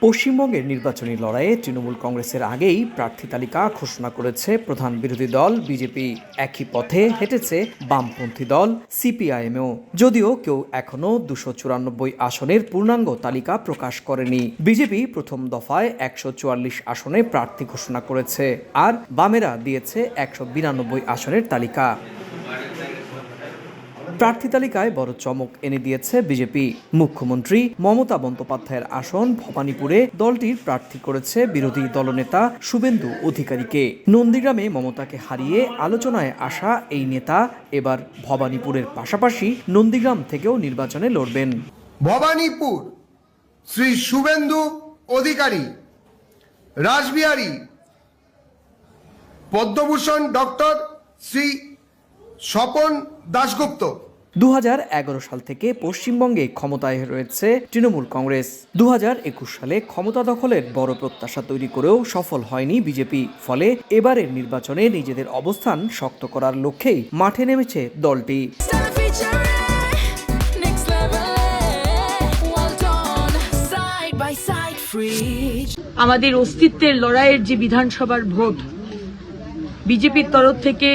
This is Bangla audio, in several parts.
পশ্চিমবঙ্গের নির্বাচনী লড়াইয়ে তৃণমূল কংগ্রেসের আগেই প্রার্থী তালিকা ঘোষণা করেছে প্রধান বিরোধী দল বিজেপি। একই পথে হেঁটেছে বামপন্থী দল সিপিআইএমও, যদিও কেউ এখনো 294 আসনের পূর্ণাঙ্গ তালিকা প্রকাশ করেনি। বিজেপি প্রথম দফায় 144 আসনে প্রার্থী ঘোষণা করেছে, আর বামেরা দিয়েছে 192 আসনের তালিকা। প্রার্থী তালিকায় বড় চমক এনে দিয়েছে বিজেপি। মুখ্যমন্ত্রী মমতা বন্দ্যোপাধ্যায়ের আসন ভবানীপুরে দলটির প্রার্থী করেছে বিরোধী দলনেতা শুভেন্দু অধিকারীকে। নন্দীগ্রামে মমতাকে হারিয়ে আলোচনায় আসা এই নেতা এবার ভবানীপুরের পাশাপাশি নন্দীগ্রাম থেকেও নির্বাচনে লড়বেন। ভবানীপুর শ্রী শুভেন্দু অধিকারী, রাসবিহারী পদ্মভূষণ ডক্টর শ্রী স্বপন দাশগুপ্ত। 2011 সাল থেকে পশ্চিমবঙ্গে ক্ষমতায় রয়েছে তৃণমূল কংগ্রেস। 2021 সালে ক্ষমতা দখলের বড় প্রত্যাশা তৈরি করেও সফল হয়নি বিজেপি। ফলে এবারের নির্বাচনে নিজেদের অবস্থান শক্ত করার লক্ষ্যেই মাঠে নেমেছে দলটি। আমাদের অস্তিত্বের লড়াইয়ের যে বিধানসভার ভোট, বিজেপির তরফ থেকে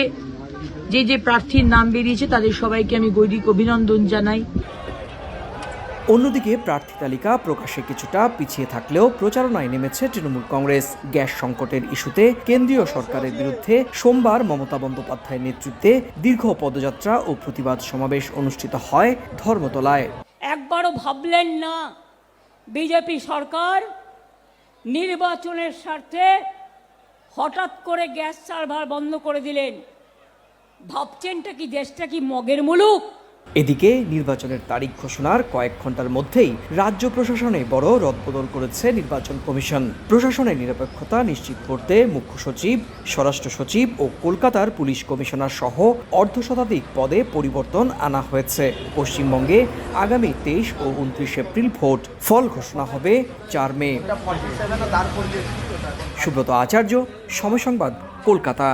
যে প্রার্থীর নাম বেরিয়েছে তাদের সবাইকে আমি গৈরিক অভিনন্দন জানাই। অন্যদিকে প্রার্থী তালিকা প্রকাশে কিছুটা পিছিয়ে থাকলেও প্রচারণায় নেমেছে তৃণমূল কংগ্রেস। গ্যাস সংকটের ইস্যুতে কেন্দ্রীয় সরকারের বিরুদ্ধে সোমবার মমতা বন্দ্যোপাধ্যায়ের নেতৃত্বে দীর্ঘ পদযাত্রা ও প্রতিবাদ সমাবেশ অনুষ্ঠিত হয় ধর্মতলায়। একবারও ভাবলেন না বিজেপি সরকার নির্বাচনের স্বার্থে হঠাৎ করে গ্যাস সার্ভার বন্ধ করে দিলেন। ভাবছেনটা কি দেশটা কি মগের মুলুক? এদিকে নির্বাচনের তারিখ ঘোষণার কয়েক ঘন্টার মধ্যেই রাজ্য প্রশাসনে বড় রদবদল করেছে নির্বাচন কমিশন। প্রশাসনের নিরপেক্ষতা নিশ্চিত করতে মুখ্য সচিব, স্বরাষ্ট্র সচিব ও কলকাতার পুলিশ কমিশনার সহ অর্ধশতাধিক পদে পরিবর্তন আনা হয়েছে। পশ্চিমবঙ্গে আগামী 23 ও 29 এপ্রিল ভোট, ফল ঘোষণা হবে 4 মে। সুব্রত আচার্য, সময় সংবাদ, কলকাতা।